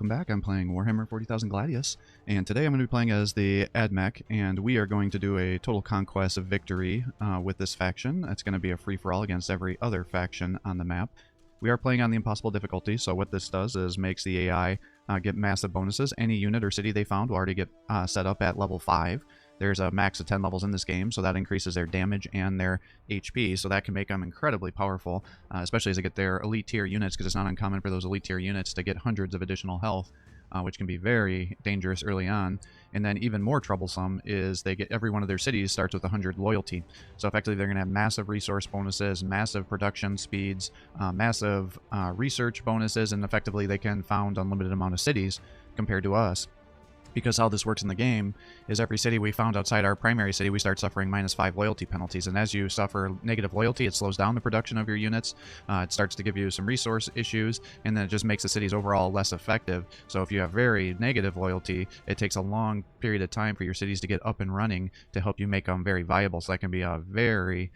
welcome back. I'm playing Warhammer 40,000 Gladius, and today I'm going to be playing as the Admech, and we are going to do a total conquest of victory with this faction. It's going to be a free-for-all against every other faction on the map. We are playing on the impossible difficulty, so what this does is makes the AI get massive bonuses. Any unit or city they found will already get set up at level 5. There's a max of 10 levels in this game, so that increases their damage and their HP, so that can make them incredibly powerful, especially as they get their elite tier units, because it's not uncommon for those elite tier units to get hundreds of additional health, which can be very dangerous early on. And then even more troublesome is they get every one of their cities starts with 100 loyalty. So effectively they're going to have massive resource bonuses, massive production speeds, massive research bonuses, and effectively they can found unlimited amount of cities compared to us. Because how this works in the game is every city we found outside our primary city, we start suffering -5 loyalty penalties. And as you suffer negative loyalty, it slows down the production of your units. It starts to give you some resource issues, and then it just makes the cities overall less effective. So if you have very negative loyalty, it takes a long period of time for your cities to get up and running to help you make them very viable. So that can be a very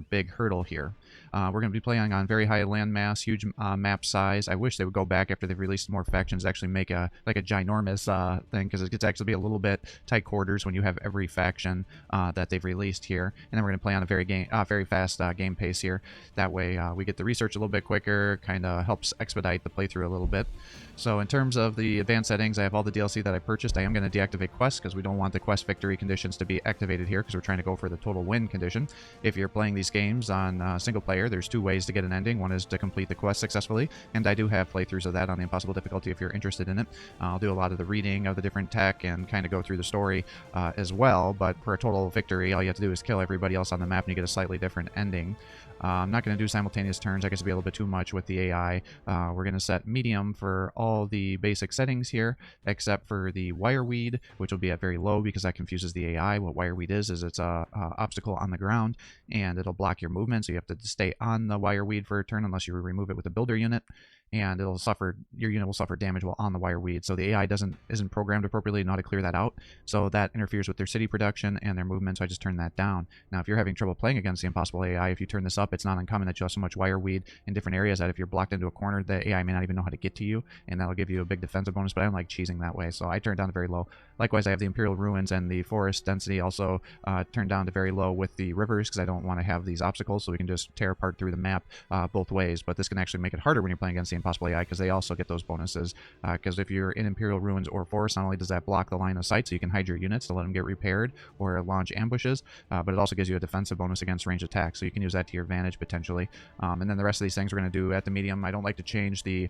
big hurdle here. We're going to be playing on very high landmass, huge map size. I wish they would go back after they've released more factions, actually make a ginormous thing, because it gets actually be a little bit tight quarters when you have every faction that they've released here. And then we're going to play on a very fast game pace here. That way we get the research a little bit quicker, kind of helps expedite the playthrough a little bit. So in terms of the advanced settings, I have all the DLC that I purchased. I am going to deactivate quests because we don't want the quest victory conditions to be activated here, because we're trying to go for the total win condition. If you're playing these games on single player, there's 2 ways to get an ending. One is to complete the quest successfully, and I do have playthroughs of that on the impossible difficulty if you're interested in it. I'll do a lot of the reading of the different tech and kind of go through the story as well, but for a total victory, all you have to do is kill everybody else on the map and you get a slightly different ending. I'm not going to do simultaneous turns. I guess it'd be a little bit too much with the AI. We're going to set medium for all the basic settings here, except for the wire weed, which will be at very low because that confuses the AI. What wire weed is it's a obstacle on the ground, and it'll block your movement, so you have to stay on the wire weed for a turn unless you remove it with a builder unit, and your unit will suffer damage while on the wire weed. So the AI isn't programmed appropriately to know how to clear that out, so that interferes with their city production and their movement, so I just turned that down. Now if you're having trouble playing against the impossible AI, if you turn this up, it's not uncommon that you have so much wire weed in different areas that if you're blocked into a corner, the AI may not even know how to get to you, and that'll give you a big defensive bonus, but I don't like cheesing that way, so I turned down to very low. Likewise, I have the Imperial Ruins and the forest density also turned down to very low with the rivers, because I don't want to have these obstacles, so we can just tear apart through the map both ways. But this can actually make it harder when you're playing against the impossible AI, because they also get those bonuses, because if you're in Imperial Ruins or forest, not only does that block the line of sight so you can hide your units to let them get repaired or launch ambushes, but it also gives you a defensive bonus against ranged attacks, so you can use that to your advantage potentially. And then the rest of these things we're going to do at the medium. I don't like to change the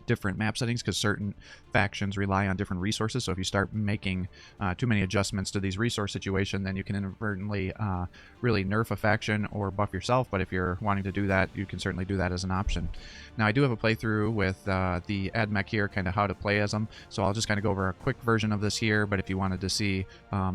different map settings because certain factions rely on different resources, so if you start making too many adjustments to these resource situation, then you can inadvertently really nerf a faction or buff yourself. But if you're wanting to do that, you can certainly do that as an option. Now I do have a playthrough with the Admech here, kind of how to play as them, so I'll just kind of go over a quick version of this here, but if you wanted to see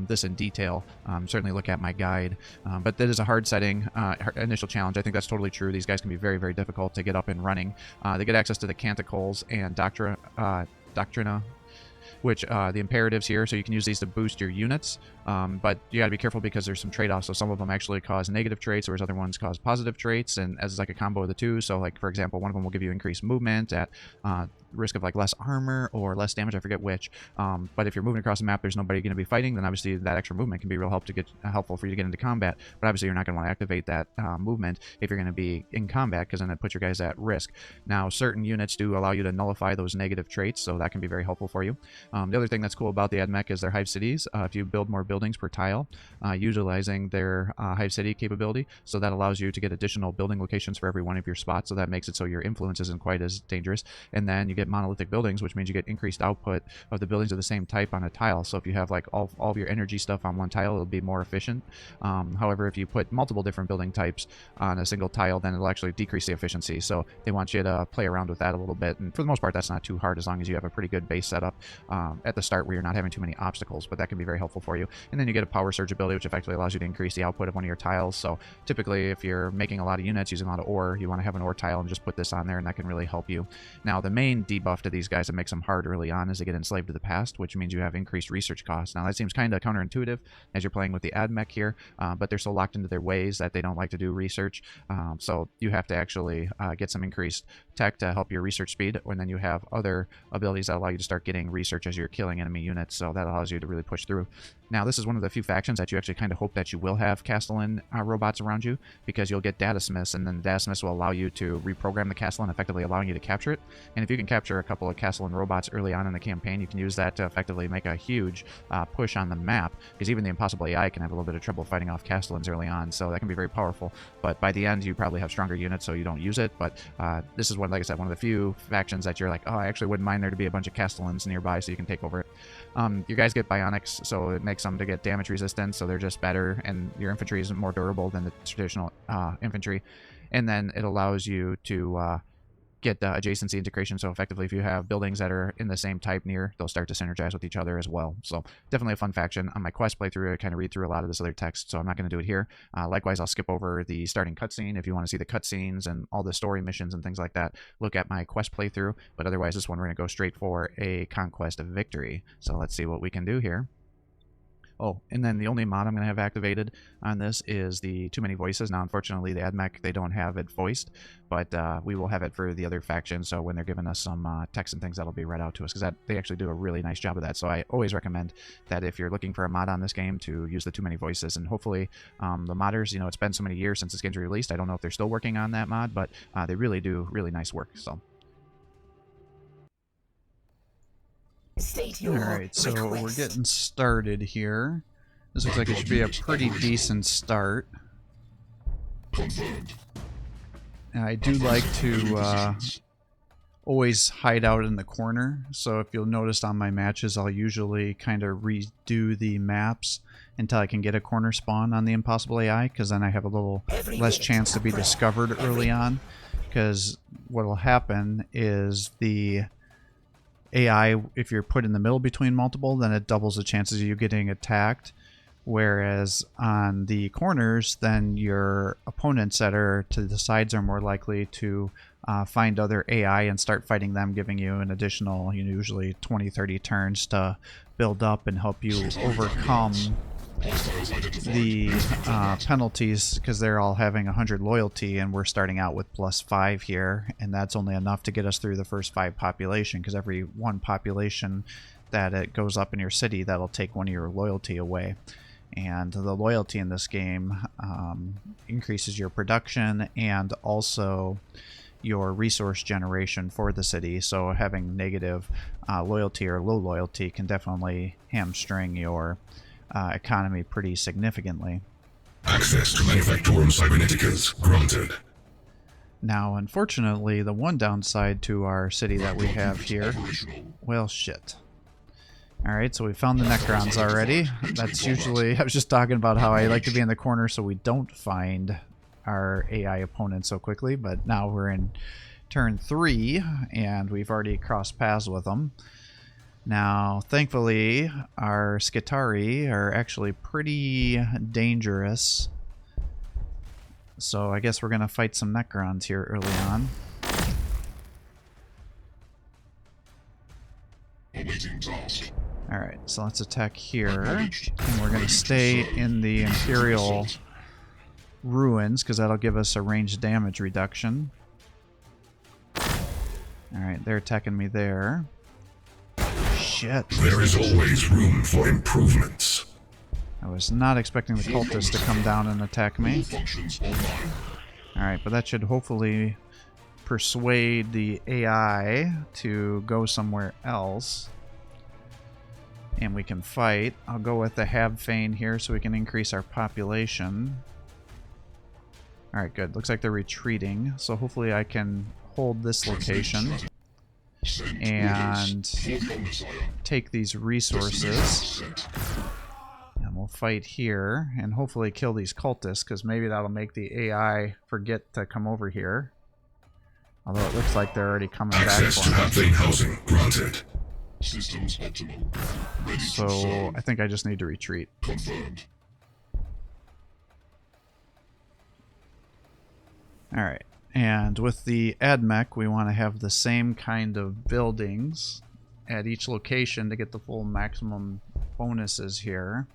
this in detail, certainly look at my guide. But that is a hard setting, initial challenge. I think that's totally true. These guys can be very, very difficult to get up and running. They get access to the Canticles and Doctrina, which the imperatives here, so you can use these to boost your units, but you got to be careful because there's some trade-offs. So some of them actually cause negative traits, whereas other ones cause positive traits, and as like a combo of the two. So like for example, one of them will give you increased movement at risk of like less armor or less damage, I forget which, but if you're moving across the map, there's nobody going to be fighting, then obviously that extra movement can be real helpful for you to get into combat. But obviously you're not going to want to activate that movement if you're going to be in combat, because then it puts your guys at risk. Now certain units do allow you to nullify those negative traits, so that can be very helpful for you. The other thing that's cool about the Admech is their hive cities. If you build more buildings per tile, utilizing their hive city capability, so that allows you to get additional building locations for every one of your spots, so that makes it so your influence isn't quite as dangerous. And then you get monolithic buildings, which means you get increased output of the buildings of the same type on a tile. So if you have like all of your energy stuff on one tile, it'll be more efficient. However, if you put multiple different building types on a single tile, then it'll actually decrease the efficiency. So they want you to play around with that a little bit, and for the most part that's not too hard as long as you have a pretty good base setup at the start where you're not having too many obstacles, but that can be very helpful for you. And then you get a power surge ability, which effectively allows you to increase the output of one of your tiles. So typically if you're making a lot of units using a lot of ore, you want to have an ore tile and just put this on there, and that can really help you. Now the main debuff to these guys that makes them hard early on is they get enslaved to the past, which means you have increased research costs. Now that seems kind of counterintuitive as you're playing with the Admech here, but they're so locked into their ways that they don't like to do research, so you have to actually get some increased tech to help your research speed, and then you have other abilities that allow you to start getting research as you're killing enemy units, so that allows you to really push through. Now, this is one of the few factions that you actually kind of hope that you will have Castellan robots around you, because you'll get data smiths, and then the data smiths will allow you to reprogram the Castellan, effectively allowing you to capture it. And if you can capture a couple of Castellan robots early on in the campaign, you can use that to effectively make a huge push on the map, because even the impossible AI can have a little bit of trouble fighting off Castellans early on, so that can be very powerful. But by the end, you probably have stronger units, so you don't use it. But this is one, like I said, one of the few factions that you're like, oh, I actually wouldn't mind there to be a bunch of Castellans nearby so you can take over it. Your guys get bionics, so it makes them to get damage resistance, so they're just better, and your infantry is more durable than the traditional infantry. And then it allows you to get adjacency integration, so effectively if you have buildings that are in the same type near, they'll start to synergize with each other as well. So definitely a fun faction. On my quest playthrough, I kind of read through a lot of this other text, so I'm not going to do it here. Likewise, I'll skip over the starting cutscene. If you want to see the cutscenes and all the story missions and things like that, look at my quest playthrough. But otherwise, this one we're going to go straight for a conquest of victory. So let's see what we can do here. Oh, and then the only mod I'm going to have activated on this is the Too Many Voices. Now, unfortunately, the AdMech, they don't have it voiced, but we will have it for the other factions, so when they're giving us some text and things, that'll be read out to us, because they actually do a really nice job of that. So I always recommend that if you're looking for a mod on this game, to use the Too Many Voices, and hopefully the modders, you know, it's been so many years since this game's released, I don't know if they're still working on that mod, but they really do really nice work, so... Alright, so we're getting started here. This looks like it should be a pretty decent start. I do like to always hide out in the corner, so if you'll notice on my matches, I'll usually kind of redo the maps until I can get a corner spawn on the impossible AI, because then I have a little less chance to be discovered early on, because what will happen is the AI, if you're put in the middle between multiple, then it doubles the chances of you getting attacked. Whereas on the corners, then your opponents that are to the sides are more likely to find other AI and start fighting them, giving you an additional, usually 20-30 turns to build up and help you overcome the penalties, because they're all having 100 loyalty and we're starting out with +5 here, and that's only enough to get us through the first 5 population, because every 1 population that it goes up in your city, that'll take 1 of your loyalty away. And the loyalty in this game increases your production and also your resource generation for the city, so having negative loyalty or low loyalty can definitely hamstring your economy pretty significantly. Access to Manufactorum Cyberneticus granted. Now, unfortunately, the one downside to our city that we have here... Well, shit. Alright, so we found the Necrons already. That's usually... I was just talking about how I like to be in the corner so we don't find our AI opponent so quickly, but now we're in turn 3, and we've already crossed paths with them. Now, thankfully, our Skitari are actually pretty dangerous. So I guess we're going to fight some Necrons here early on. Alright, so let's attack here. And we're going to stay in the Imperial Ruins, because that'll give us a ranged damage reduction. Alright, they're attacking me there. Shit. There is always room for improvements. I was not expecting the cultists to come down and attack me. Alright, but that should hopefully persuade the AI to go somewhere else. And we can fight. I'll go with the Habfane here so we can increase our population. Alright, good. Looks like they're retreating, so hopefully I can hold this location and take these resources, and we'll fight here and hopefully kill these cultists, because maybe that'll make the AI forget to come over here, although it looks like they're already coming back for me. Housing granted. So I think I just need to retreat. Confirmed. Alright. And with the AdMech, we want to have the same kind of buildings at each location to get the full maximum bonuses here.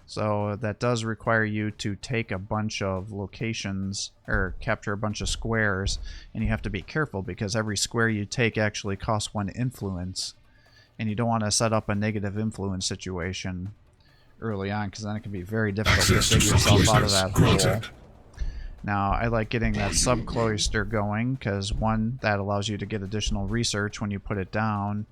So that does require you to take a bunch of locations, or capture a bunch of squares, and you have to be careful because every square you take actually costs 1 influence. And you don't want to set up a negative influence situation early on, because then it can be very difficult to dig yourself out of that hole. Now, I like getting that sub-cloister going, because 1, that allows you to get additional research when you put it down,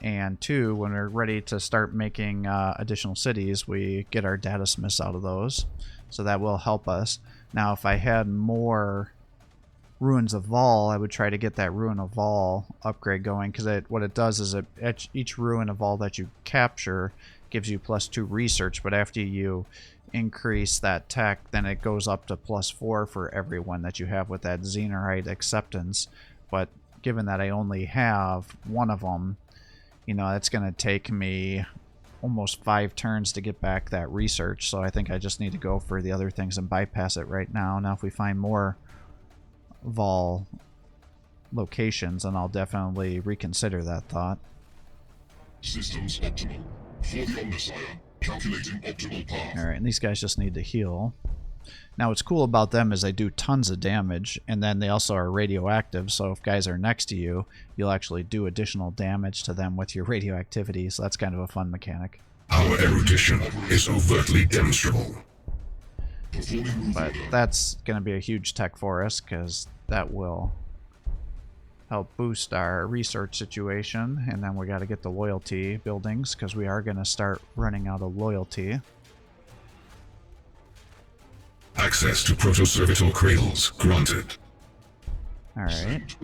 and 2, when we're ready to start making additional cities, we get our data smiths out of those. So that will help us. Now, if I had more Ruins of Vol, I would try to get that Ruin of Vol upgrade going, because what it does is each Ruin of Vol that you capture gives you +2 research, but after you increase that tech, then it goes up to +4 for every one that you have with that Xenorite acceptance. But given that I only have 1 of them, you know, it's going to take me almost 5 turns to get back that research, so I think I just need to go for the other things and bypass it right now. Now, if we find more Vol locations, then I'll definitely reconsider that thought. Systems optimal. For the Omnisire, calculating optimal path. Alright, and these guys just need to heal. Now, what's cool about them is they do tons of damage, and then they also are radioactive, so if guys are next to you, you'll actually do additional damage to them with your radioactivity, so that's kind of a fun mechanic. Our erudition is overtly demonstrable. But that's going to be a huge tech for us, because that will help boost our research situation, and then we got to get the loyalty buildings, because we are going to start running out of loyalty. Access to proto-servitor cradles granted. Alright.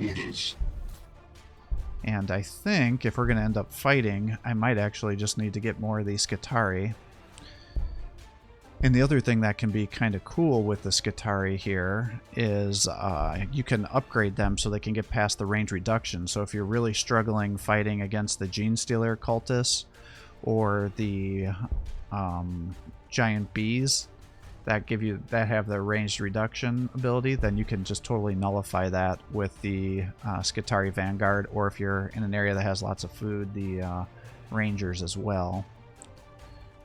And I think if we're going to end up fighting, I might actually just need to get more of these Skitarii. And the other thing that can be kind of cool with the Skitarii here is you can upgrade them so they can get past the range reduction. So if you're really struggling fighting against the Gene Stealer cultists or the giant bees that have the ranged reduction ability, then you can just totally nullify that with the Skitarii Vanguard, or if you're in an area that has lots of food, the Rangers as well.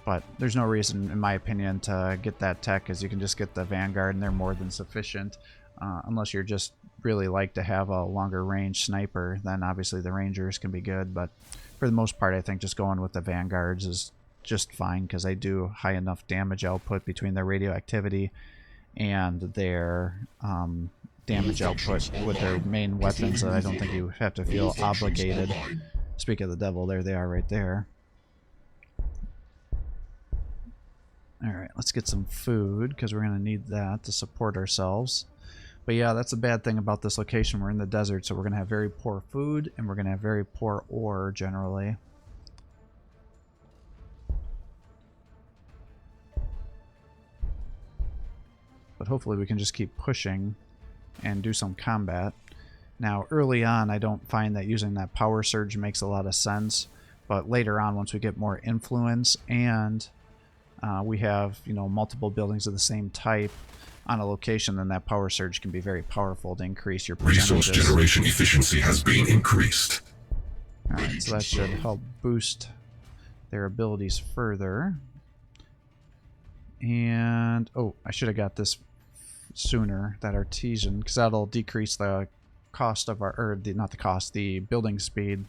But there's no reason, in my opinion, to get that tech, because you can just get the Vanguard and they're more than sufficient. Unless you're just really like to have a longer range sniper, then obviously the Rangers can be good. But for the most part, I think just going with the Vanguards is just fine, because they do high enough damage output between their radioactivity and their damage output with their main weapons that I don't think you have to feel obligated. Speak of the devil, there they are right there. Alright, let's get some food, because we're going to need that to support ourselves. But yeah, that's a bad thing about this location. We're in the desert, so we're going to have very poor food, and we're going to have very poor ore, generally. But hopefully we can just keep pushing and do some combat. Now, early on, I don't find that using that power surge makes a lot of sense. But later on, once we get more influence and we have, you know, multiple buildings of the same type on a location, then that power surge can be very powerful to increase your percentages. Resource generation efficiency has been increased. Alright, so that should help boost their abilities further. And, oh, I should have got this sooner, that artesian, because that'll decrease the cost of our, or not the cost, the building speed.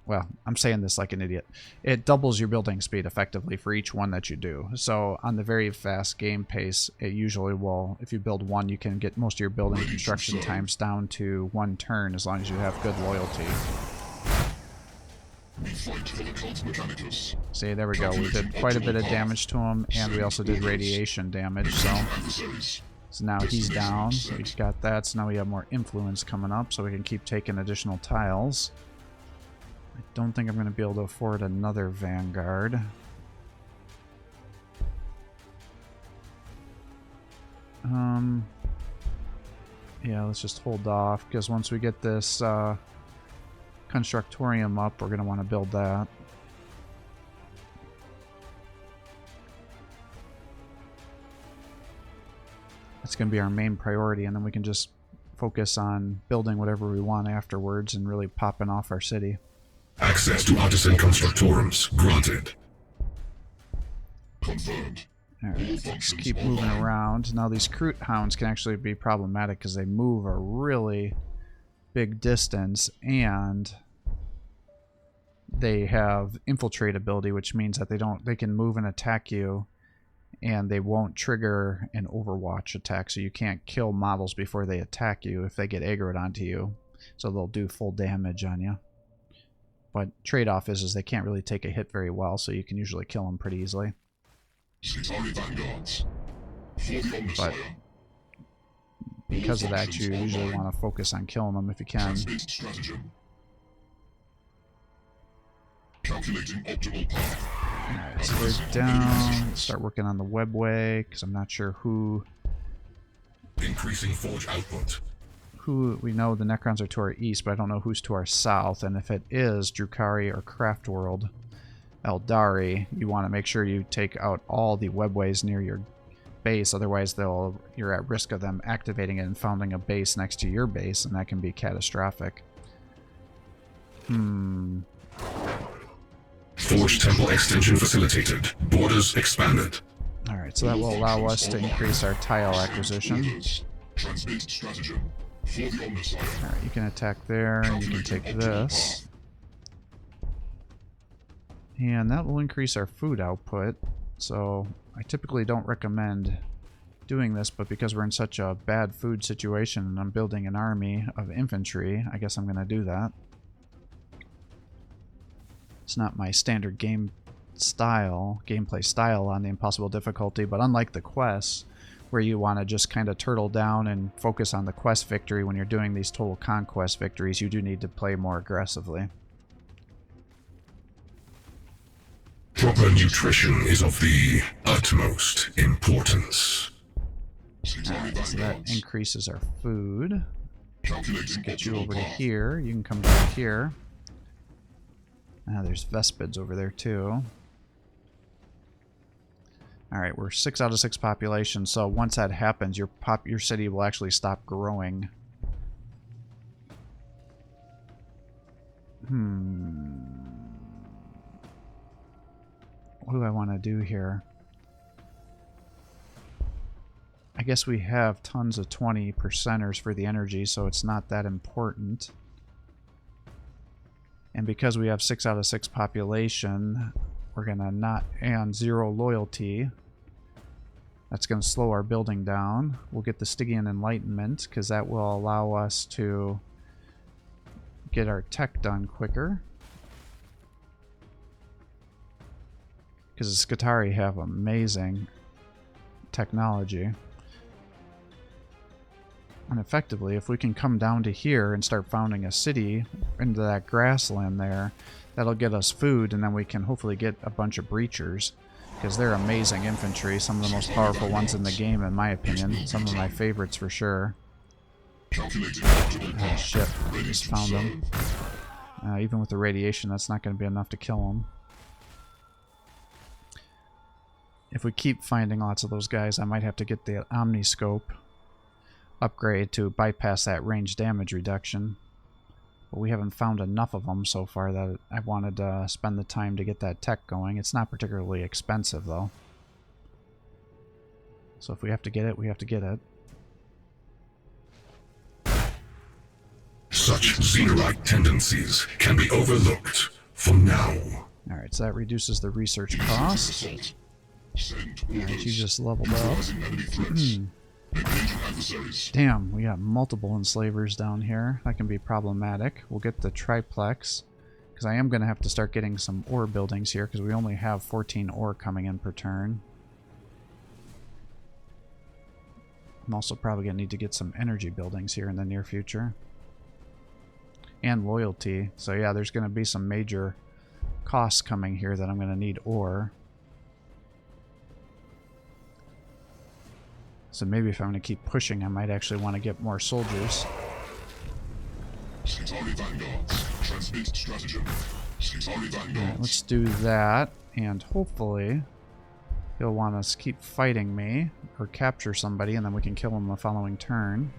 Well, I'm saying this like an idiot. It doubles your building speed effectively for each one that you do. So on the very fast game pace, it usually will, if you build one, you can get most of your building construction times down to 1 turn, as long as you have good loyalty. See, there we go. We did quite a bit of damage to him, and we also did radiation damage, so now he's down. We got that, so now we have more influence coming up, so we can keep taking additional tiles. I don't think I'm going to be able to afford another Vanguard. Yeah, let's just hold off, because once we get this Constructorium up, we're going to want to build that. That's going to be our main priority, and then we can just focus on building whatever we want afterwards and really popping off our city. Access to Artisan Constructorums granted. Confirmed. Alright, let's keep moving around. Now these Kroot hounds can actually be problematic because they move a really big distance and they have infiltrate ability, which means that they can move and attack you and they won't trigger an Overwatch attack, so you can't kill models before they attack you if they get aggroed onto you. So they'll do full damage on you. But trade-off is they can't really take a hit very well, so you can usually kill them pretty easily. But because of that, you usually want to focus on killing them if you can. Alright, so they're down. Start working on the webway, because I'm not sure who... Increasing forge output. Who we know the Necrons are to our east, but I don't know who's to our south. And if it is Drukhari or Craftworld Eldari, you want to make sure you take out all the webways near your base, otherwise you're at risk of them activating it and founding a base next to your base, and that can be catastrophic. Forge temple extension facilitated. Borders expanded. Alright, so that will allow us to increase our tile acquisition. Transmit stratagem. Alright, you can attack there, and you can take this. And that will increase our food output. So I typically don't recommend doing this, but because we're in such a bad food situation and I'm building an army of infantry, I guess I'm going to do that. It's not my standard gameplay style on the impossible difficulty, but unlike the quests, where you want to just kind of turtle down and focus on the quest victory when you're doing these total conquest victories, you do need to play more aggressively. Proper nutrition is of the utmost importance. Alright, so that increases our food. Let's get you over to here. You can come down here. There's Vespids over there too. Alright, we're 6 out of 6 population, so once that happens, your city will actually stop growing. What do I want to do here? I guess we have tons of 20%ers for the energy, so it's not that important. And because we have 6 out of 6 population, we're going to not... and 0 loyalty. That's going to slow our building down. We'll get the Stygian Enlightenment, because that will allow us to get our tech done quicker. Because the Skitarii have amazing technology. And effectively, if we can come down to here and start founding a city into that grassland there, that'll get us food, and then we can hopefully get a bunch of breachers. Because they're amazing infantry, some of the most powerful ones in the game in my opinion. Some of my favorites for sure. Oh shit, I just found them. Even with the radiation, that's not going to be enough to kill them. If we keep finding lots of those guys, I might have to get the Omniscope upgrade to bypass that range damage reduction. But we haven't found enough of them so far that I wanted to spend the time to get that tech going. It's not particularly expensive though. So if we have to get it, we have to get it. Such xenorite tendencies can be overlooked for now. Alright, so that reduces the research cost. Alright, you just leveled up. Damn, we got multiple enslavers down here. That can be problematic. We'll get the triplex, because I am going to have to start getting some ore buildings here, because we only have 14 ore coming in per turn. I'm also probably going to need to get some energy buildings here in the near future. And loyalty. So yeah, there's going to be some major costs coming here that I'm going to need ore. So maybe if I'm going to keep pushing, I might actually want to get more soldiers. Alright, let's do that, and hopefully he'll want us to keep fighting me, or capture somebody, and then we can kill him the following turn.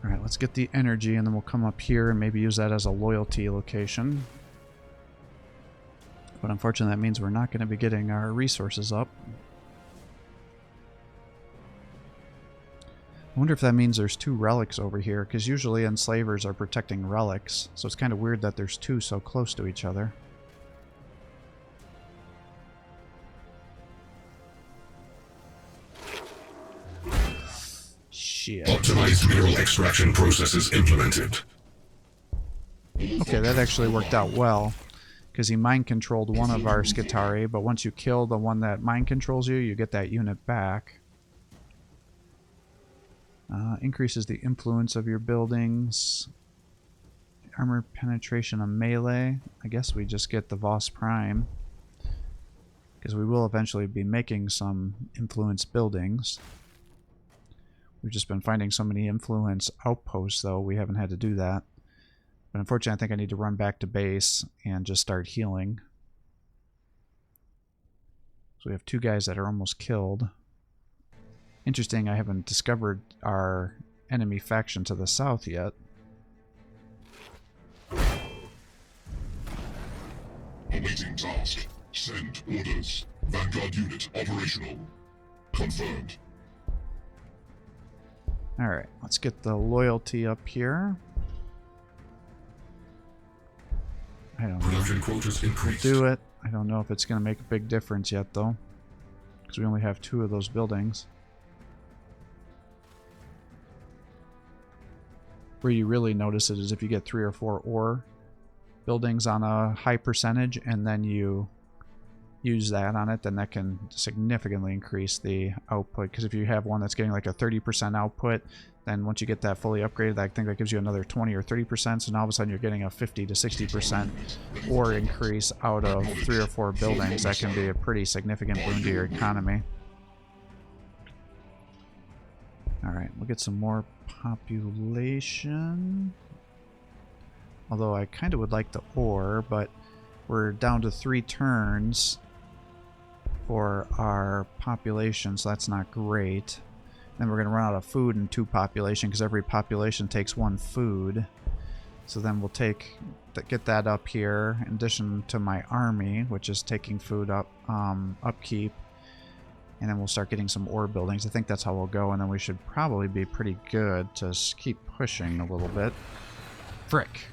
Alright, let's get the energy, and then we'll come up here and maybe use that as a loyalty location. But unfortunately, that means we're not going to be getting our resources up. I wonder if that means there's 2 relics over here, because usually enslavers are protecting relics, so it's kind of weird that there's 2 so close to each other. Shit. Optimized mineral extraction processes implemented. Okay, that actually worked out well, because he mind controlled one of our Skitari, but once you kill the one that mind controls you, you get that unit back. Increases the influence of your buildings. Armor penetration of melee. I guess we just get the Voss Prime, because we will eventually be making some influence buildings. We've just been finding so many influence outposts, though, we haven't had to do that. But unfortunately, I think I need to run back to base and just start healing. So we have 2 guys that are almost killed. Interesting, I haven't discovered our enemy faction to the south yet. Awaiting task. Send orders. Vanguard unit operational. Confirmed. Alright, let's get the loyalty up here. I don't know. Production quotas increased. Do it. I don't know if it's going to make a big difference yet, though, because we only have 2 of those buildings. Where you really notice it is if you get 3 or 4 ore buildings on a high percentage, and then you use that on it, then that can significantly increase the output. Because if you have one that's getting like a 30% output, then once you get that fully upgraded, I think that gives you another 20 or 30%. So now all of a sudden you're getting a 50 to 60% ore increase out of 3 or 4 buildings. That can be a pretty significant boon to your economy. Alright, we'll get some more population. Although I kind of would like the ore, but we're down to 3 turns for our population, so that's not great. Then we're going to run out of food in 2 population, because every population takes 1 food. So then we'll get that up here, in addition to my army, which is taking food upkeep. And then we'll start getting some ore buildings. I think that's how we'll go, and then we should probably be pretty good to keep pushing a little bit. Frick.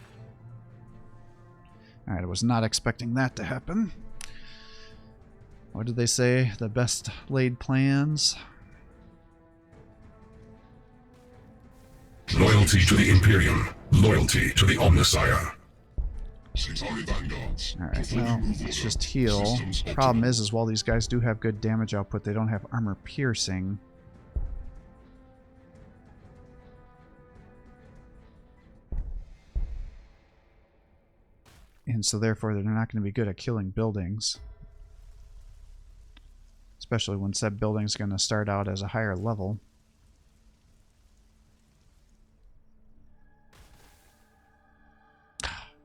Alright, I was not expecting that to happen. What did they say? The best laid plans? Loyalty to the Imperium. Loyalty to the Omnissiah. Alright, well, let's just heal. Problem is while these guys do have good damage output, they don't have armor piercing. And so therefore they're not going to be good at killing buildings. Especially when said building's going to start out as a higher level.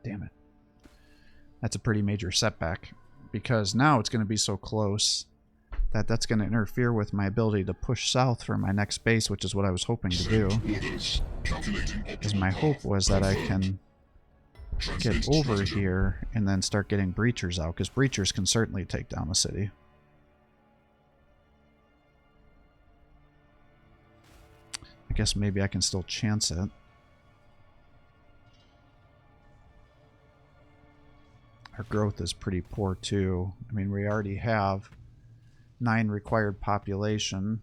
Damn it. That's a pretty major setback, because now it's going to be so close that that's going to interfere with my ability to push south for my next base, which is what I was hoping to do. Because my hope was that I can get over here and then start getting breachers out, because breachers can certainly take down a city. I guess maybe I can still chance it. Our growth is pretty poor too. I mean, we already have 9 required population.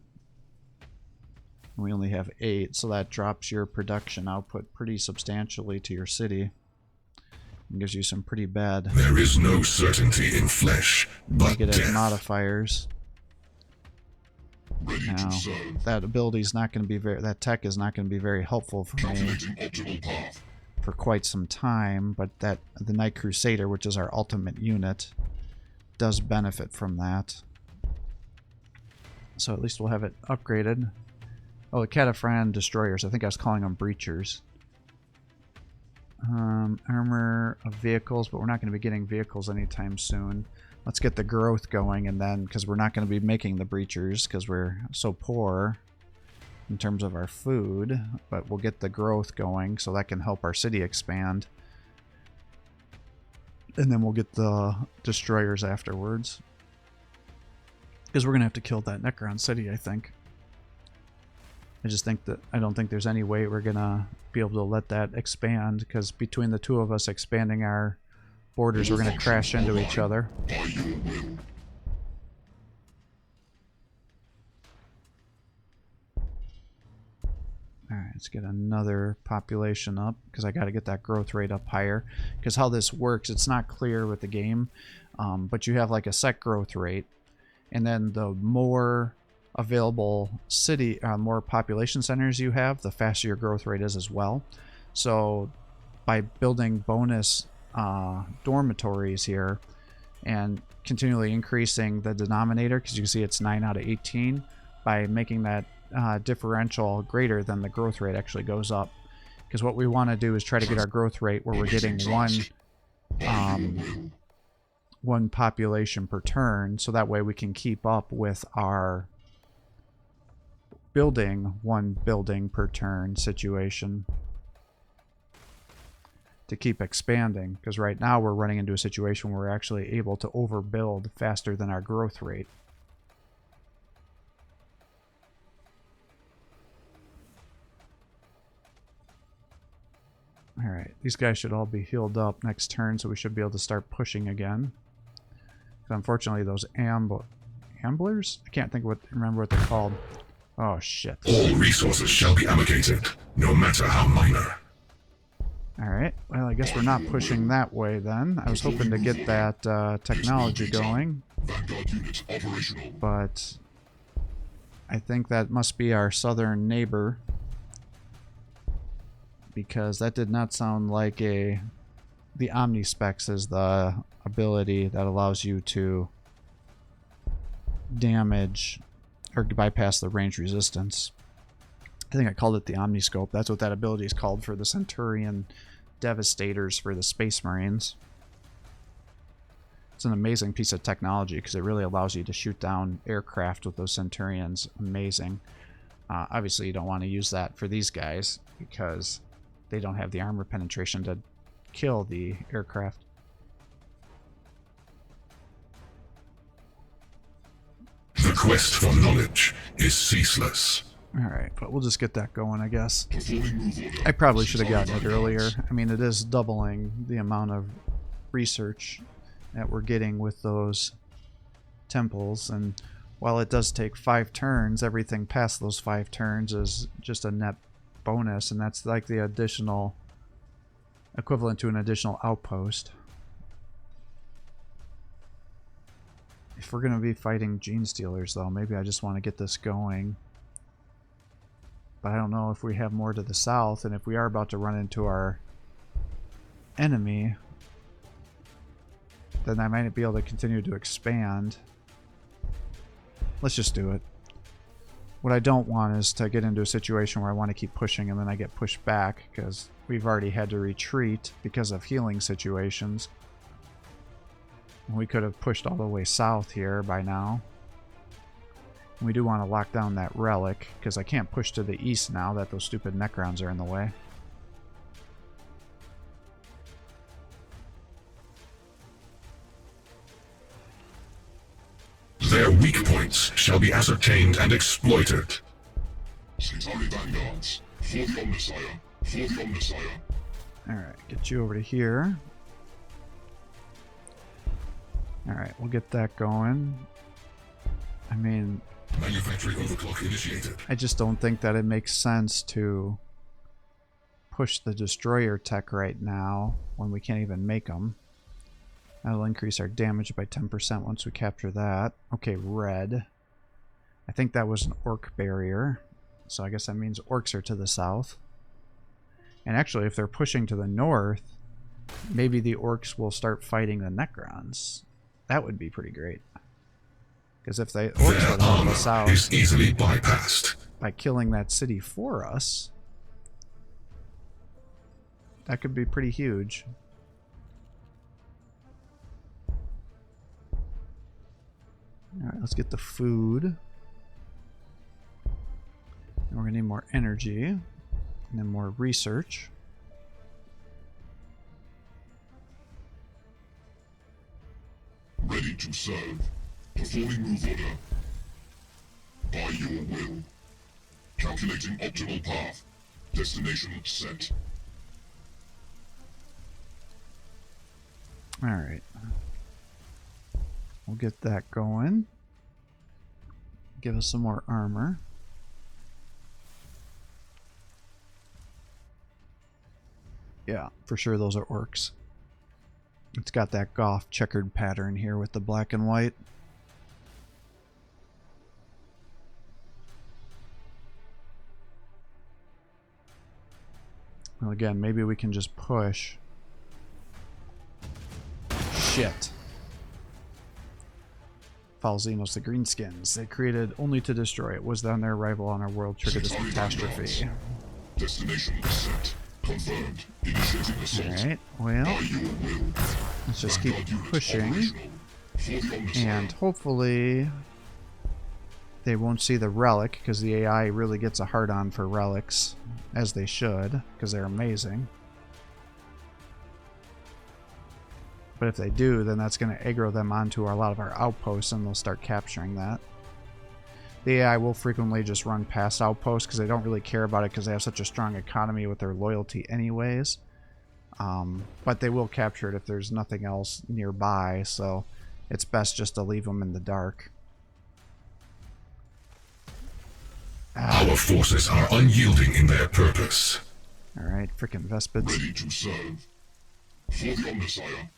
And we only have 8, so that drops your production output pretty substantially to your city. And gives you some pretty bad There is no certainty in flesh, but negative death. modifiers. Now, that ability is not going to be very, that tech is not going to be very helpful for me for quite some time, but that the Knight Crusader, which is our ultimate unit, does benefit from that. So at least we'll have it upgraded. Oh, the Cataphragm Destroyers. I think I was calling them Breachers. Armor of vehicles, but we're not going to be getting vehicles anytime soon. Let's get the growth going, and then, because we're not going to be making the Breachers because we're so poor in terms of our food, but we'll get the growth going so that can help our city expand. And then we'll get the destroyers afterwards. Because we're going to have to kill that Necron city, I think. I don't think there's any way we're going to be able to let that expand, because between the two of us expanding our borders, we're going to crash into each other. Alright, let's get another population up, because I got to get that growth rate up higher. Because how this works, it's not clear with the game, but you have like a set growth rate, and then the more available more population centers you have, the faster your growth rate is as well. So by building bonus dormitories here and continually increasing the denominator, because you can see it's 9 out of 18, by making that differential greater, than the growth rate actually goes up. Because what we want to do is try to get our growth rate where we're getting one population per turn, so that way we can keep up with our building one building per turn situation to keep expanding. Because right now we're running into a situation where we're actually able to overbuild faster than our growth rate. Alright, these guys should all be healed up next turn, so we should be able to start pushing again. But unfortunately, those amblers? I can't remember what they're called. Oh, shit. All resources shall be allocated, no matter how minor. Alright, well, I guess we're not pushing that way then. I was hoping to get that technology going. But I think that must be our southern neighbor, because that did not sound like the Omnispecs is the ability that allows you to damage or bypass the range resistance. I think I called it the Omniscope. That's what that ability is called for the Centurion Devastators for the Space Marines. It's an amazing piece of technology because it really allows you to shoot down aircraft with those Centurions. Amazing. Obviously, you don't want to use that for these guys because they don't have the armor penetration to kill the aircraft. The quest for knowledge is ceaseless. Alright, but we'll just get that going, I guess. I probably should have gotten it earlier. I mean, it is doubling the amount of research that we're getting with those temples, and while it does take 5 turns, everything past those 5 turns is just a net bonus, and that's like the additional equivalent to an additional outpost. If we're going to be fighting Gene Stealers, though, maybe I just want to get this going. But I don't know if we have more to the south, and if we are about to run into our enemy, then I might be able to continue to expand. Let's just do it. What I don't want is to get into a situation where I want to keep pushing and then I get pushed back, because we've already had to retreat because of healing situations. We could have pushed all the way south here by now. We do want to lock down that relic, because I can't push to the east now that those stupid Necrons are in the way. Their weak points shall be ascertained and exploited. Alright, get you over to here. Alright, we'll get that going. I mean, Manufacturing overclock initiated. I just don't think that it makes sense to push the destroyer tech right now when we can't even make them. That'll increase our damage by 10% once we capture that. Okay, red. I think that was an orc barrier, so I guess that means orcs are to the south. And actually, if they're pushing to the north, maybe the orcs will start fighting the Necrons. That would be pretty great. Because if the orcs would help us out is easily bypassed by killing that city for us, that could be pretty huge. Alright, let's get the food. And we're going to need more energy. And then more research. Ready to serve. Performing move order. By your will. Calculating optimal path. Destination set. Alright. We'll get that going. Give us some more armor. Yeah, for sure those are orcs. It's got that Goth checkered pattern here with the black and white. Well, again, maybe we can just push. Shit. Falzinos, the Greenskins. They created only to destroy it. Was then their arrival on our world triggered this catastrophe. Destination set. Confirmed. Initiating assault. Alright, well, By your will. let's just keep pushing. Operational. For the Omnissiah. And hopefully they won't see the relic, because the AI really gets a hard-on for relics, as they should, because they're amazing. But if they do, then that's going to aggro them onto a lot of our outposts, and they'll start capturing that. The AI will frequently just run past outposts, because they don't really care about it, because they have such a strong economy with their loyalty anyways. But they will capture it if there's nothing else nearby, so it's best just to leave them in the dark. Our forces are unyielding in their purpose. Alright, frickin' Vespids. Ready to serve. For the Omnissiah.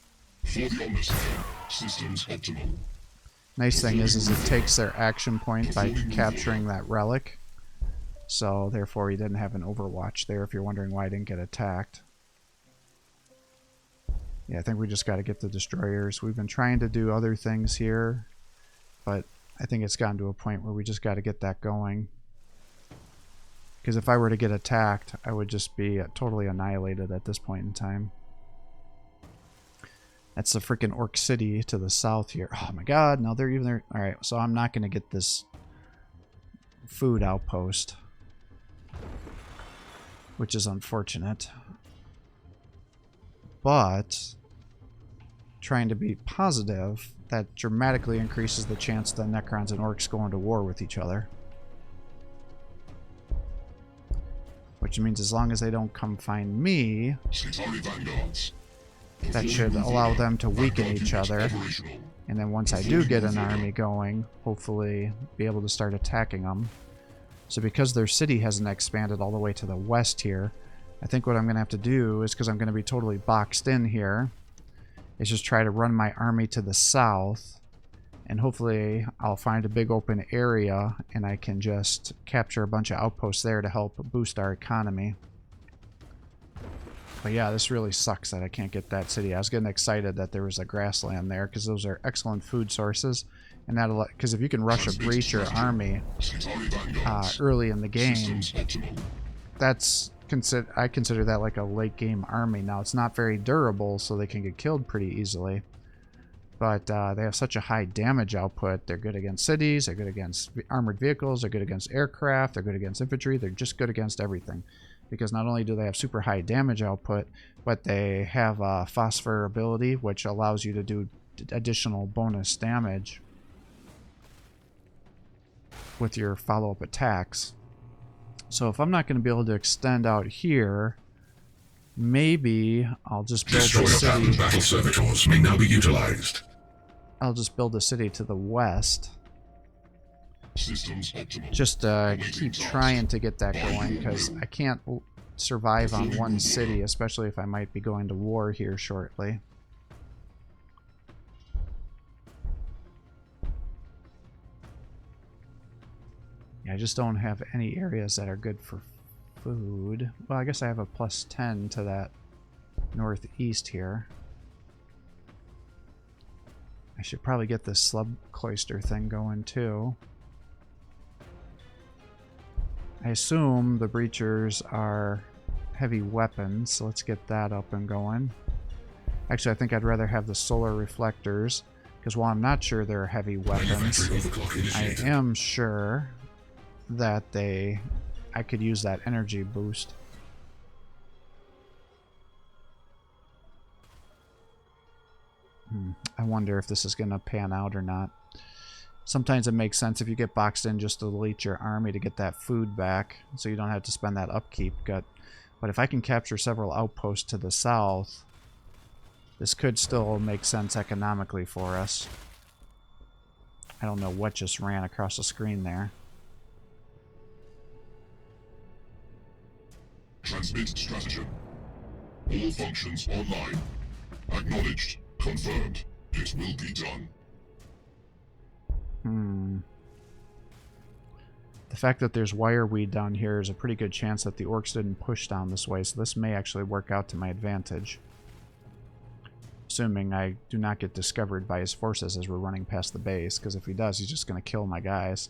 For the Omnissiah. Systems optimal. Nice thing is it takes their action point by capturing that relic. So therefore he didn't have an overwatch there, if you're wondering why I didn't get attacked. Yeah, I think we just got to get the destroyers. We've been trying to do other things here, but I think it's gotten to a point where we just got to get that going. Because if I were to get attacked, I would just be totally annihilated at this point in time. That's the freaking Orc City to the south here. Oh my god, no, they're even there. Alright, so I'm not going to get this food outpost, which is unfortunate. But trying to be positive, that dramatically increases the chance that Necrons and Orcs go into war with each other. Which means as long as they don't come find me, that should allow them to weaken each other. And then once I do get an army going, hopefully be able to start attacking them. So because their city hasn't expanded all the way to the west here, I think what I'm going to have to do is, because I'm going to be totally boxed in here, is just try to run my army to the south. And hopefully I'll find a big open area and I can just capture a bunch of outposts there to help boost our economy. But yeah, this really sucks that I can't get that city. I was getting excited that there was a grassland there, because those are excellent food sources. And that'll, because if you can rush a breacher army early in the game, that's I consider that like a late game army. Now it's not very durable, so they can get killed pretty easily. But they have such a high damage output. They're good against cities, they're good against armored vehicles, they're good against aircraft, they're good against infantry, they're just good against everything. Because not only do they have super high damage output, but they have phosphor ability, which allows you to do additional bonus damage with your follow-up attacks. So if I'm not going to be able to extend out here, maybe I'll just build a city. Battle servitors may now be utilized. I'll just build a city to the west. Systems optimal. Just keep trying to get that going, because I can't survive on one city, especially if I might be going to war here shortly. Yeah, I just don't have any areas that are good for food. Well, I guess I have a +10 to that northeast here. I should probably get this slub cloister thing going too. I assume the breachers are heavy weapons, so let's get that up and going. Actually, I think I'd rather have the solar reflectors, because while I'm not sure they're heavy weapons, I am sure that I could use that energy boost. I wonder if this is going to pan out or not. Sometimes it makes sense if you get boxed in just to delete your army to get that food back, so you don't have to spend that upkeep. But if I can capture several outposts to the south, this could still make sense economically for us. I don't know what just ran across the screen there. Transmit stratagem. All functions online. Acknowledged. Confirmed. It will be done. The fact that there's wireweed down here is a pretty good chance that the orcs didn't push down this way, so this may actually work out to my advantage. Assuming I do not get discovered by his forces as we're running past the base, because if he does, he's just going to kill my guys.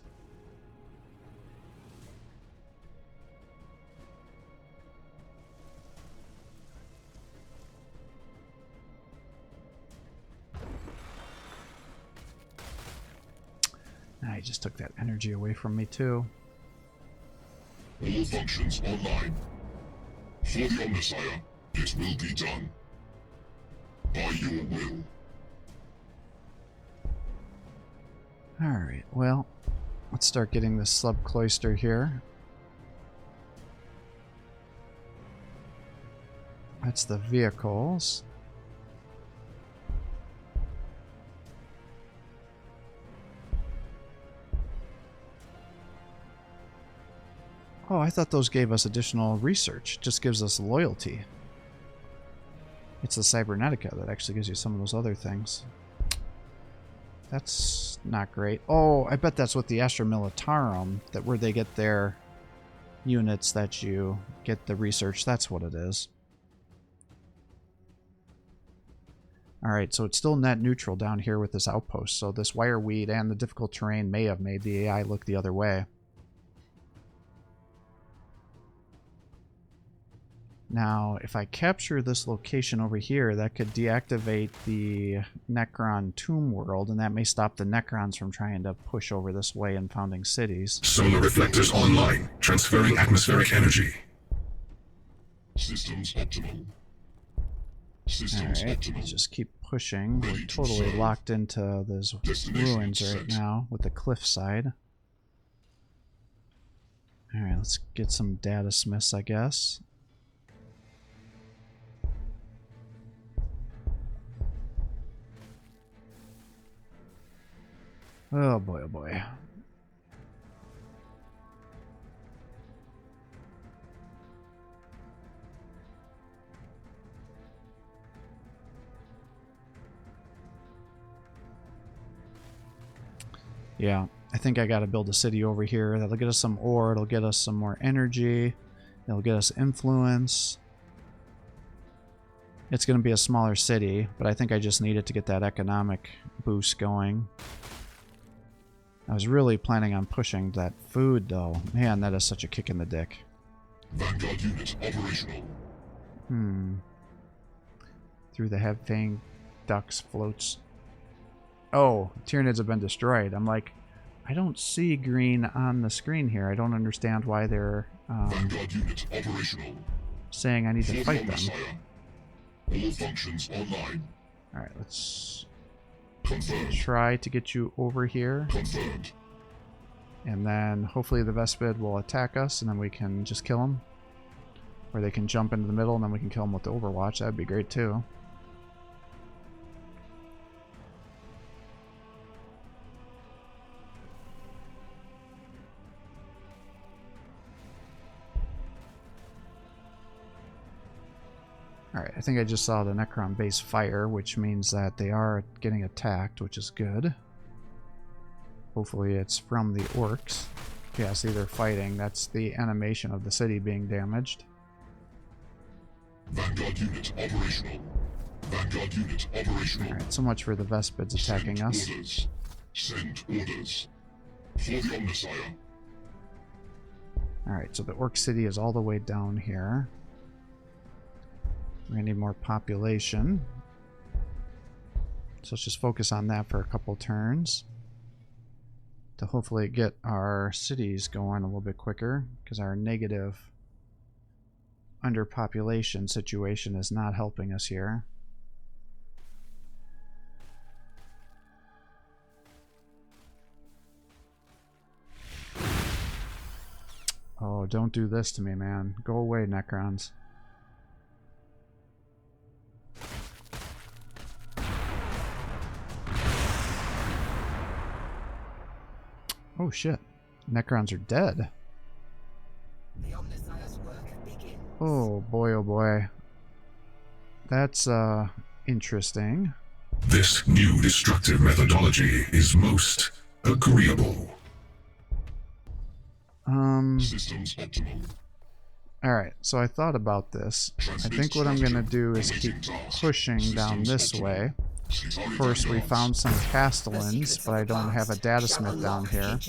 He just took that energy away from me too. All functions online. For the Omnissiah, it will be done. By your will. Alright, well, let's start getting this sub-cloister here. That's the vehicles. Oh, I thought those gave us additional research. It just gives us loyalty. It's the Cybernetica that actually gives you some of those other things. That's not great. Oh, I bet that's what the Astra Militarum, that where they get their units that you get the research. That's what it is. Alright, so it's still net neutral down here with this outpost. So this wireweed and the difficult terrain may have made the AI look the other way. Now, if I capture this location over here, that could deactivate the Necron tomb world, and that may stop the Necrons from trying to push over this way and founding cities. Solar reflectors online. Transferring atmospheric energy. Systems optimal. Systems Alright, optimal. let's just keep pushing. We're Ready to totally serve. locked into those Destination ruins right set. now with the cliffside. Alright, let's get some data smiths, I guess. Oh boy, oh boy. Yeah, I think I gotta build a city over here. That'll get us some ore, it'll get us some more energy, it'll get us influence. It's gonna be a smaller city, but I think I just need it to get that economic boost going. I was really planning on pushing that food, though. Man, that is such a kick in the dick. Vanguard unit operational. Through the head-fang ducks floats. Oh, Tyranids have been destroyed. I'm like, I don't see green on the screen here. I don't understand why they're Vanguard unit operational. saying I need For to the fight them. Omnissiah. All functions online. Alright, let's Confirmed. try to get you over here. Confirmed. And then hopefully the Vespid will attack us and then we can just kill them. Or they can jump into the middle and then we can kill them with the Overwatch. That would be great too. Alright, I think I just saw the Necron base fire, which means that they are getting attacked, which is good. Hopefully it's from the orcs. Yeah, see, they're fighting. That's the animation of the city being damaged. Vanguard unit operational. Vanguard unit operational. Alright, so much for the Vespids attacking Send us. Orders. Send orders. For the Omnissiah. Alright, so the orc city is all the way down here. We're gonna need more population. So let's just focus on that for a couple turns. To hopefully get our cities going a little bit quicker, because our negative underpopulation situation is not helping us here. don't do this to me, man. Go away, Necrons. Oh shit. Necrons are dead. Oh boy, oh boy. That's interesting. This new destructive methodology is most agreeable. Systems optimal. Alright, so I thought about this. I think what I'm gonna do is keep pushing down this way. Of course, we found some Castellans, but I don't have a datasmith down here.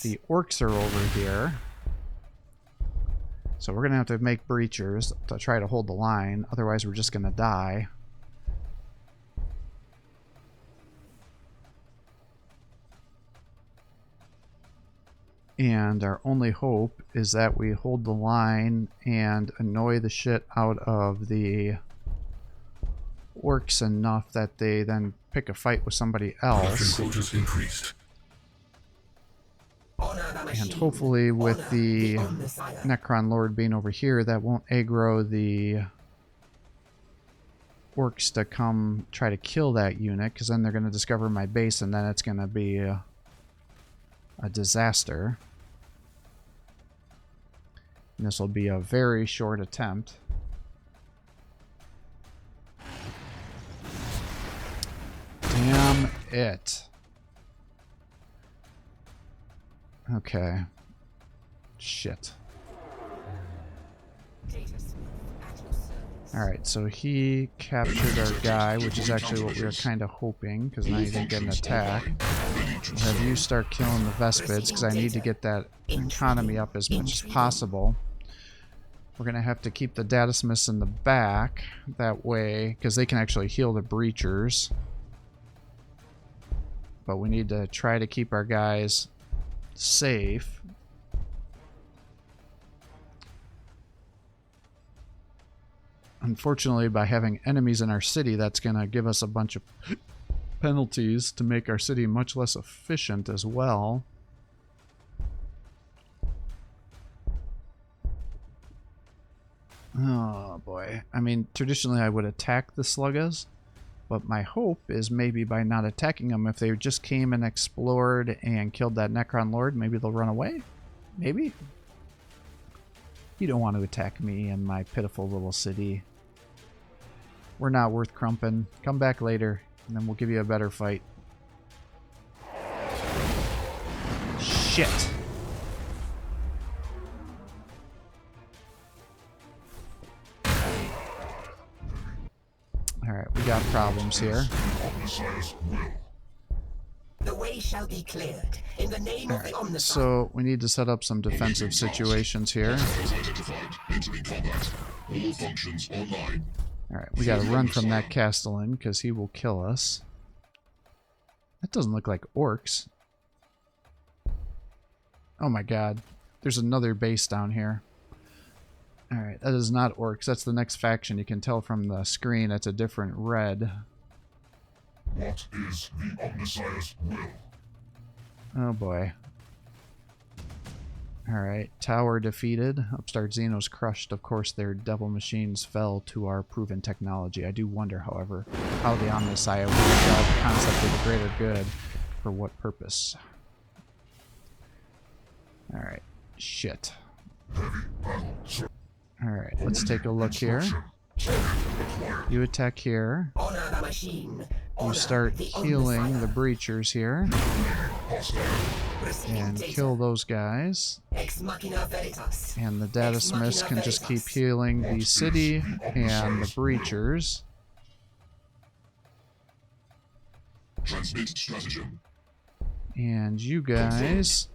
The orcs are over here. So we're going to have to make breachers to try to hold the line. Otherwise, we're just going to die. And our only hope is that we hold the line and annoy the shit out of the orcs enough that they then pick a fight with somebody else. And hopefully with the Necron Lord being over here, that won't aggro the orcs to come try to kill that unit, because then they're going to discover my base and then it's going to be a disaster. And this will be a very short attempt. Damn it. Okay. Shit. Alright, so he captured our guy, which is actually what we were kind of hoping, because now he didn't get an attack. We'll have you start killing the Vespids, because I need to get that economy up as much as possible. We're going to have to keep the Datasmiths in the back, that way, because they can actually heal the Breachers. But we need to try to keep our guys safe. Unfortunately, by having enemies in our city, that's going to give us a bunch of penalties to make our city much less efficient as well. Oh boy. I mean, traditionally I would attack the Sluggas, but my hope is maybe by not attacking them, if they just came and explored and killed that Necron Lord, maybe they'll run away? Maybe? You don't want to attack me and my pitiful little city. We're not worth crumping. Come back later, and then we'll give you a better fight. Shit! Alright, we got problems here. The way shall be cleared in the name of the Omnissiah. So we need to set up some defensive situations here. Alright, we gotta run from that Castellan because he will kill us. That doesn't look like orcs. Oh my god. There's another base down here. Alright, that is not orcs. That's the next faction. You can tell from the screen it's a different red. What is the Omnissiah's will? Oh boy. Alright, tower defeated. Upstart Xenos crushed. Of course, their devil machines fell to our proven technology. I do wonder, however, how the Omnissiah will develop the concept of the greater good. For what purpose? Alright, shit. Alright, let's take a look here. You attack here. You start healing the breachers here. And kill those guys. And the Datasmiths can just keep healing the city and the breachers. Transmit stratagem. And you guys,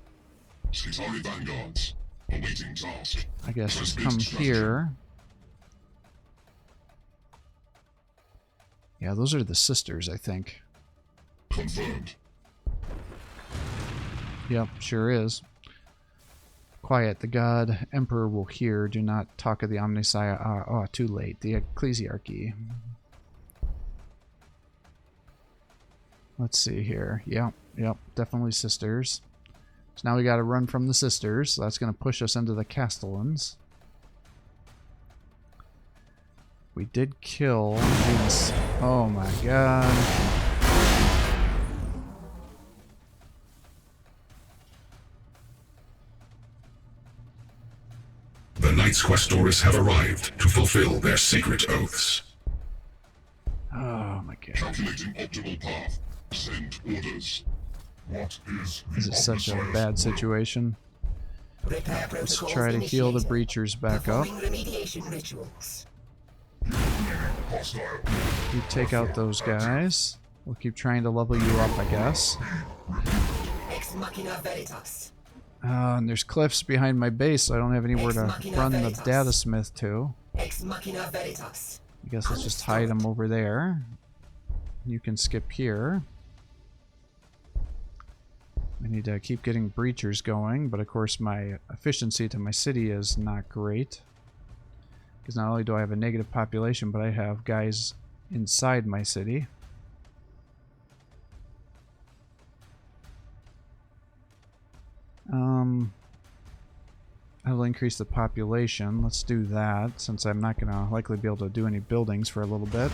Skitari vanguards. Awaiting task. I guess, just come here. Yeah, those are the sisters, I think. Confirmed. Yep, sure is. Quiet, the god emperor will hear. Do not talk of the Omnissiah. Oh, too late. The ecclesiarchy. Let's see here. Yep, definitely sisters. So now we got to run from the sisters. So that's going to push us into the Castellans. We did kill these. Oh my god. The Knights Questores have arrived to fulfill their sacred oaths. Oh my god. Calculating optimal path. Send orders. What is This is such a bad situation. Let's try to heal the breachers back up. Remediation rituals. hostile? You take out those guys. We'll keep trying to level you up, I guess. Ex machina veritas. And there's cliffs behind my base, so I don't have anywhere to run the data smith to. Ex machina veritas. I guess let's just hide them over there. You can skip here. I need to keep getting breachers going, but of course my efficiency to my city is not great. Because not only do I have a negative population, but I have guys inside my city. I will increase the population. Let's do that, since I'm not going to likely be able to do any buildings for a little bit.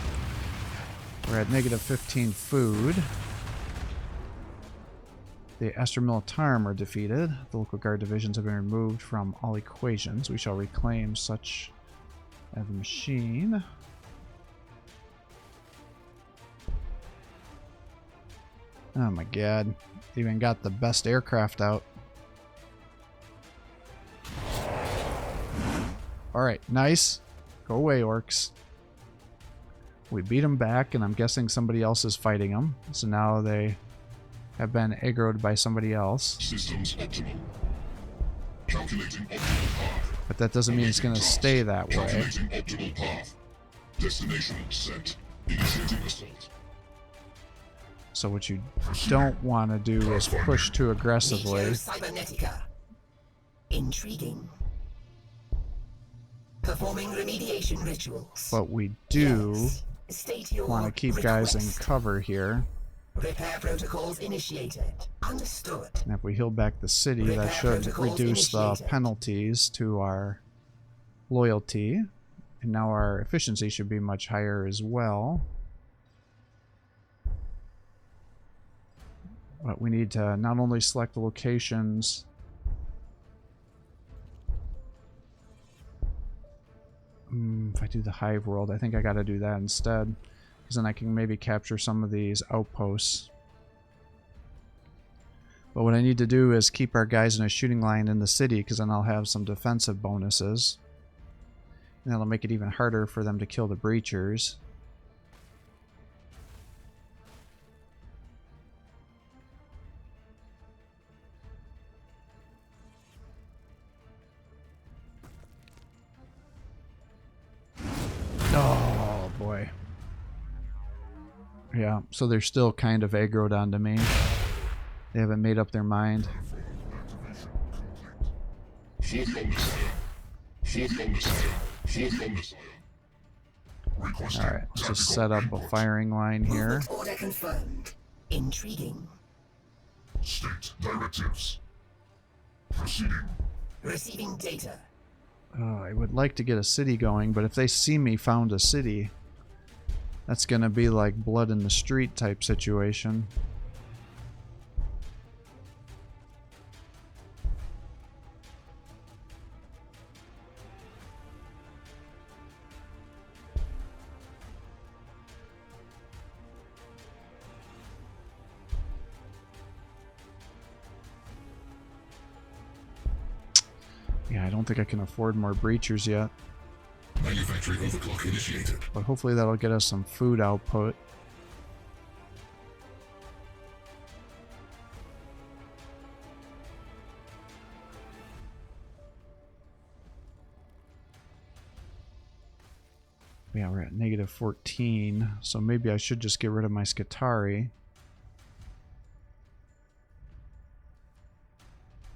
We're at negative 15 food. The Astra Militarum are defeated. The local guard divisions have been removed from all equations. We shall reclaim such as a machine. Oh my god. Even got the best aircraft out. Alright, nice. Go away, orcs. We beat them back, and I'm guessing somebody else is fighting them. So now they have been aggroed by somebody else. Systems optimal. Calculating optimal path. But that doesn't mean it's going to stay that way. Calculating optimal path. Destination set. Initiating assault. So what you don't want to do is push too aggressively. Legio Cybernetica. Intriguing. Performing remediation rituals. But we do Yes. State your want to keep guys in request. cover here. Repair protocols initiated. Understood. And if we heal back the city, that should reduce the penalties to our loyalty. And now our efficiency should be much higher as well. But we need to not only select the locations. If I do the Hive World, I think I gotta do that instead. Because then I can maybe capture some of these outposts. But what I need to do is keep our guys in a shooting line in the city, because then I'll have some defensive bonuses. And that'll make it even harder for them to kill the breachers. Oh boy. Yeah, so they're still kind of aggroed onto me. They haven't made up their mind. Alright, let's just set up a firing line here. Movement order confirmed. Intriguing. State directives. Proceeding. Receiving data. I would like to get a city going, but if they see me found a city, that's gonna be like blood in the street type situation. Yeah, I don't think I can afford more breachers yet, Manufacturing overclock initiated. but hopefully that'll get us some food output. Yeah, we're at negative 14, so maybe I should just get rid of my Skitari.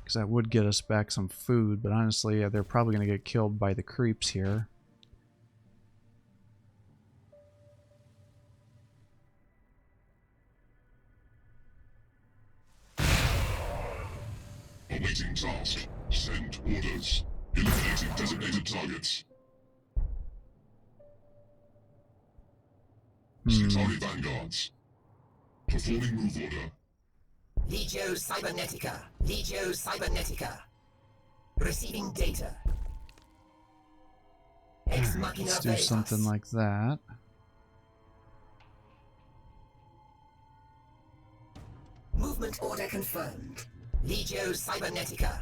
Because that would get us back some food, but honestly, they're probably going to get killed by the creeps here. Waiting task. Send orders. Eliminating designated targets. Skitari Vanguards. Performing move order. Legio Cybernetica. Legio Cybernetica. Receiving data. Ex Machina Let's do Veritas. something like that. Movement order confirmed. Legio Cybernetica.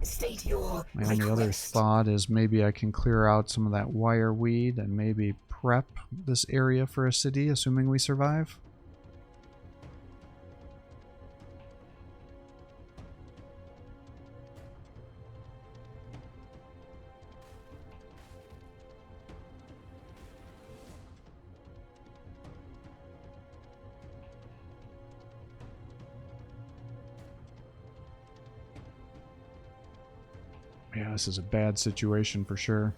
State your My only other request. thought is maybe I can clear out some of that wire weed and maybe prep this area for a city, assuming we survive. Yeah, this is a bad situation for sure.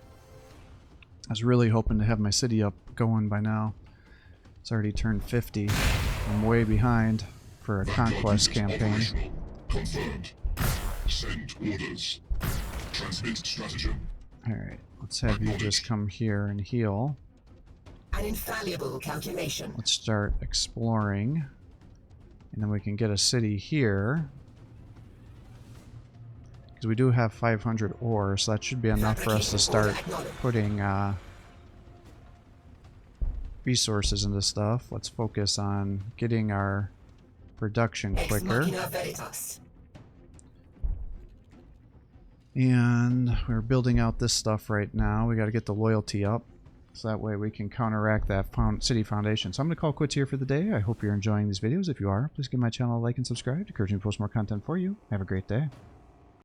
I was really hoping to have my city up going by now. It's already turned 50. I'm way behind for a conquest campaign. Operational. Confirmed. Send orders. Transmit stratagem. Alright, let's have you just come here and heal. An infallible calculation. Let's start exploring. And then we can get a city here. Because we do have 500 ore, so that should be enough for us to start putting resources into stuff. Let's focus on getting our production Ex quicker. Machina Veritas. And we're building out this stuff right now. We got to get the loyalty up, so that way we can counteract that city foundation. So I'm going to call quits here for the day. I hope you're enjoying these videos. If you are, please give my channel a like and subscribe to encourage me to post more content for you. Have a great day.